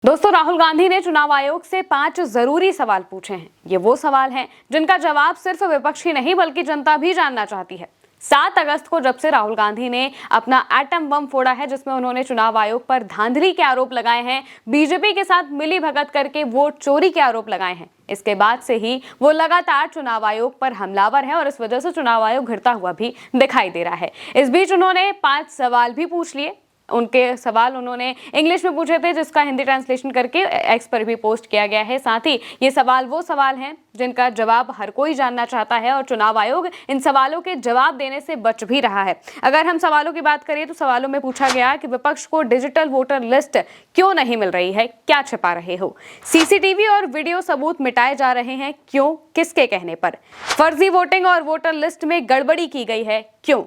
दोस्तों, राहुल गांधी ने चुनाव आयोग से 5 जरूरी सवाल पूछे हैं। ये वो सवाल हैं जिनका जवाब सिर्फ विपक्ष ही नहीं बल्कि जनता भी जानना चाहती है। 7 अगस्त को जब से राहुल गांधी ने अपना एटम बम फोड़ा है, जिसमें उन्होंने चुनाव आयोग पर धांधली के आरोप लगाए हैं, बीजेपी के साथ मिली भगत करके वोट चोरी के आरोप लगाए हैं, इसके बाद से ही वो लगातार चुनाव आयोग पर हमलावर है और इस वजह से चुनाव आयोग घिरता हुआ भी दिखाई दे रहा है। इस बीच उन्होंने 5 सवाल भी पूछ लिए। उनके सवाल उन्होंने इंग्लिश में पूछे थे, जिसका हिंदी ट्रांसलेशन करके एक्स पर भी पोस्ट किया गया है। साथ ही ये सवाल वो सवाल हैं जिनका जवाब हर कोई जानना चाहता है और चुनाव आयोग इन सवालों के जवाब देने से बच भी रहा है। अगर हम सवालों की बात करें तो सवालों में पूछा गया कि विपक्ष को डिजिटल वोटर लिस्ट क्यों नहीं मिल रही है, क्या छिपा रहे हो? सीसीटीवी और वीडियो सबूत मिटाए जा रहे हैं, क्यों, किसके कहने पर? फर्जी वोटिंग और वोटर लिस्ट में गड़बड़ी की गई है, क्यों?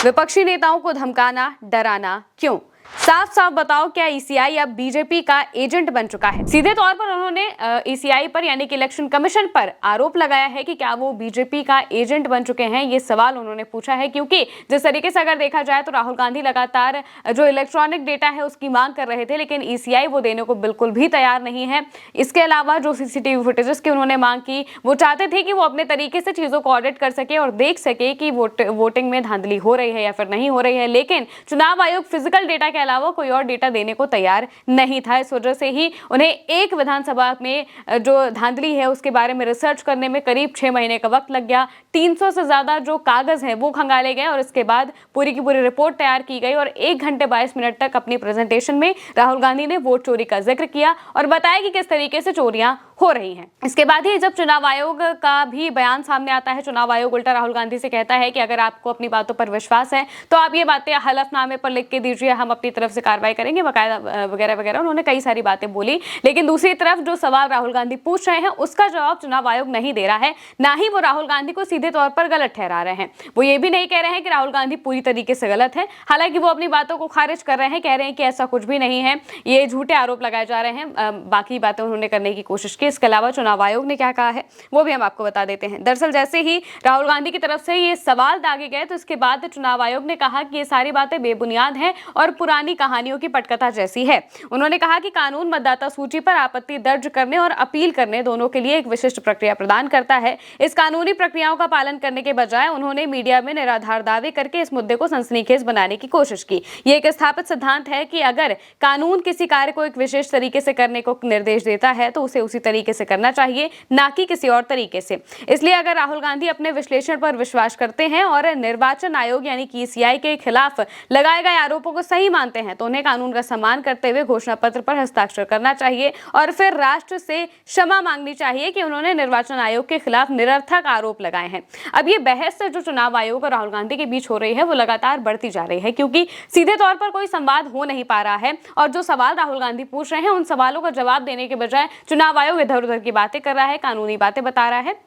विपक्षी नेताओं को धमकाना, डराना क्यों? साफ साफ बताओ, क्या ईसीआई अब बीजेपी का एजेंट बन चुका है? सीधे तौर पर उन्होंने ईसीआई पर यानी कि इलेक्शन कमीशन पर आरोप लगाया है कि क्या वो बीजेपी का एजेंट बन चुके हैं। ये सवाल उन्होंने पूछा है क्योंकि जिस तरीके से अगर देखा जाए तो राहुल गांधी लगातार जो इलेक्ट्रॉनिक डेटा है उसकी मांग कर रहे थे, लेकिन ईसीआई वो देने को बिल्कुल भी तैयार नहीं है। इसके अलावा जो सीसीटीवी फुटेजेस की उन्होंने मांग की, वो चाहते थे कि वो अपने तरीके से चीजों को ऑडिट कर सके और देख सके कि वोटिंग में धांधली हो रही है या फिर नहीं हो रही है, लेकिन चुनाव आयोग फिजिकल डेटा के अलावा कोई और डेटा देने को तैयार नहीं था। इस वजह से ही उन्हें एक विधानसभा में जो धांधली है उसके बारे में रिसर्च करने में करीब 6 महीने का वक्त लग गया। 300 से ज्यादा जो कागज हैं वो खंगाले गए और इसके बाद पूरी की पूरी रिपोर्ट तैयार की गई और 1 घंटे 22 मिनट तक अपनी प्रेजेंटेशन में राहुल गांधी ने वोट चोरी का जिक्र किया और बताया कि किस तरीके से चोरियां हो रही हैं। इसके बाद ही जब चुनाव आयोग का भी बयान सामने आता है, चुनाव आयोग उल्टा राहुल गांधी से कहता है कि अगर आपको अपनी बातों पर विश्वास है तो आप ये बातें हलफनामे पर लिख के दीजिए, हम अपनी तरफ से कार्रवाई करेंगे वगैरह वगैरह। उन्होंने कई सारी बातें बोली, लेकिन दूसरी तरफ जो सवाल राहुल गांधी पूछ रहे हैं उसका जवाब चुनाव आयोग नहीं दे रहा है। ना ही वो राहुल गांधी को सीधे तौर पर गलत ठहरा रहे हैं। वो ये भी नहीं कह रहे हैं कि राहुल गांधी पूरी तरीके से गलत है, हालांकि वो अपनी बातों को खारिज कर रहे हैं, कह रहे हैं कि ऐसा कुछ भी नहीं है, ये झूठे आरोप लगाए जा रहे हैं। बाकी बातें उन्होंने करने की कोशिश की। इसके अलावा चुनाव आयोग ने क्या कहा है वो भी हम आपको बता देते हैं। दरअसल जैसे ही राहुल गांधी की तरफ से ये सवाल दागे गए तो इसके बाद चुनाव आयोग ने कहा कि ये सारी बातें बेबुनियाद हैं और पुरानी कहानियों की पटकथा जैसी है। उन्होंने कहा कि कानून मतदाता सूची पर आपत्ति दर्ज करने और अपील करने दोनों के लिए एक विशिष्ट प्रक्रिया प्रदान करता है। इस कानूनी प्रक्रियाओं का पालन करने के बजाय उन्होंने मीडिया में निराधार दावे करके इस मुद्दे को सनसनीखेज बनाने की कोशिश की। ये एक स्थापित सिद्धांत है कि अगर कानून किसी कार्य को एक विशेष तरीके से करने को निर्देश देता है तो उसे उसी तरीके से करना चाहिए, ना कि किसी और तरीके से। इसलिए अगर राहुल गांधी अपने विश्लेषण पर विश्वास करते हैं और निर्वाचन आयोग यानी कि ईसीआई के खिलाफ लगाए गए आरोपों को सही मानते हैं तो उन्हें कानून का सम्मान करते हुए घोषणा पत्र पर हस्ताक्षर करना चाहिए और फिर राष्ट्र से क्षमा मांगनी चाहिए कि उन्होंने निर्वाचन आयोग के खिलाफ निरर्थक आरोप लगाए हैं। अब ये बहस जो चुनाव आयोग और राहुल गांधी के बीच हो रही है वो लगातार बढ़ती जा रही है, क्योंकि सीधे तौर पर कोई संवाद हो नहीं पा रहा है और जो सवाल राहुल गांधी पूछ रहे हैं उन सवालों का जवाब देने के बजाय चुनाव आयोग इधर उधर की बातें कर रहा है, कानूनी बातें बता रहा है,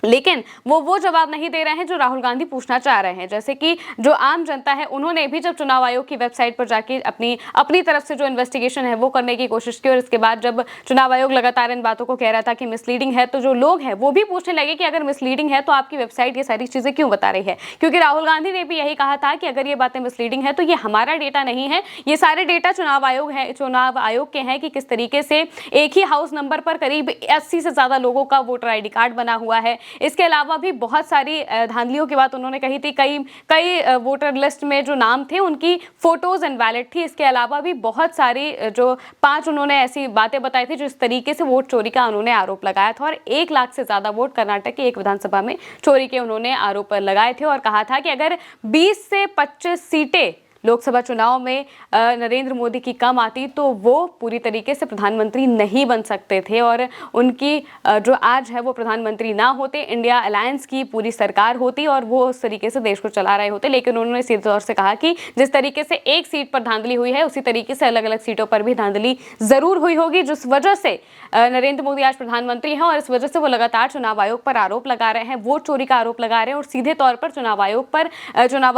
लेकिन वो जवाब नहीं दे रहे हैं जो राहुल गांधी पूछना चाह रहे हैं। जैसे कि जो आम जनता है उन्होंने भी जब चुनाव आयोग की वेबसाइट पर जाके अपनी तरफ से जो इन्वेस्टिगेशन है वो करने की कोशिश की और इसके बाद जब चुनाव आयोग लगातार इन बातों को कह रहा था कि मिसलीडिंग है, तो जो लोग हैं वो भी पूछने लगे कि अगर मिसलीडिंग है तो आपकी वेबसाइट ये सारी चीजें क्यों बता रही है? क्योंकि राहुल गांधी ने भी यही कहा था कि अगर ये बातें मिसलीडिंग है तो ये हमारा डेटा नहीं है, ये सारे डेटा चुनाव आयोग के हैं कि किस तरीके से एक ही हाउस नंबर पर करीब 80 से ज्यादा लोगों का वोटर ID कार्ड बना हुआ है। इसके अलावा भी बहुत सारी धांधलियों की बात उन्होंने कही थी। कई वोटर लिस्ट में जो नाम थे उनकी फोटोज इनवैलिड थी। इसके अलावा भी बहुत सारी जो 5 उन्होंने ऐसी बातें बताई थी जिस तरीके से वोट चोरी का उन्होंने आरोप लगाया था और 1 लाख से ज्यादा वोट कर्नाटक की एक विधानसभा में चोरी के उन्होंने आरोप लगाए थे और कहा था कि अगर 20 से 25 सीटें लोकसभा चुनाव में नरेंद्र मोदी की कम आती तो वो पूरी तरीके से प्रधानमंत्री नहीं बन सकते थे और उनकी जो आज है वो प्रधानमंत्री ना होते, इंडिया अलायंस की पूरी सरकार होती और वो उस तरीके से देश को चला रहे होते। लेकिन उन्होंने सीधे तौर से कहा कि जिस तरीके से एक सीट पर धांधली हुई है उसी तरीके से अलग अलग सीटों पर भी धांधली जरूर हुई होगी, जिस वजह से नरेंद्र मोदी आज प्रधानमंत्री हैं और इस वजह से वो लगातार चुनाव आयोग पर आरोप लगा रहे हैं, वोट चोरी का आरोप लगा रहे हैं और सीधे तौर पर चुनाव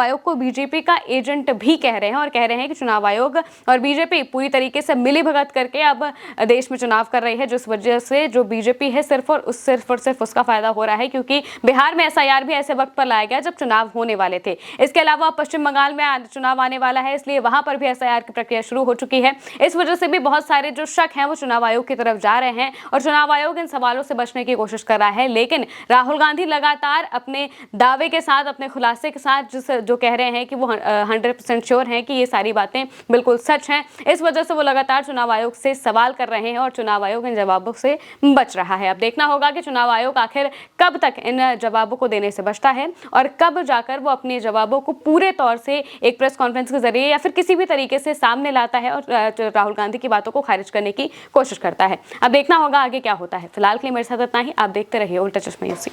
आयोग को बीजेपी का एजेंट भी कह रहे हैं और कह रहे हैं कि चुनाव आयोग और बीजेपी पूरी तरीके से मिलीभगत करके अब देश में चुनाव कर रही है, जिस वजह से जो बीजेपी है सिर्फ और सिर्फ उसका फायदा हो रहा है, क्योंकि बिहार में एसआईआर भी ऐसे वक्त पर लाया गया जब चुनाव होने वाले थे। इसके अलावा पश्चिम बंगाल में चुनाव आने वाला है, इसलिए वहां पर भी एसआईआर की प्रक्रिया शुरू हो चुकी है। इस वजह से भी बहुत सारे जो शक हैं वो चुनाव आयोग की तरफ जा रहे हैं और चुनाव आयोग इन सवालों से बचने की कोशिश कर रहा है। लेकिन राहुल गांधी लगातार अपने दावे के साथ, अपने खुलासे के साथ जो कह रहे हैं कि वो 100% श्योर हैं कि ये सारी बातें बिल्कुल सच हैं, इस वजह से वो लगातार चुनाव आयोग से सवाल कर रहे हैं और चुनाव आयोग इन जवाबों से बच रहा है। अब देखना होगा कि चुनाव आयोग आखिर कब तक इन जवाबों को देने से बचता है और कब जाकर वो अपने जवाबों को पूरे तौर से एक प्रेस कॉन्फ्रेंस के जरिए या फिर किसी भी तरीके से सामने लाता है और राहुल गांधी की बातों को खारिज करने की कोशिश करता है। अब देखना होगा आगे क्या होता है। फिलहाल के लिए मेरे साथ इतना ही। आप देखते रहिए उल्टा चश्मा न्यूज़।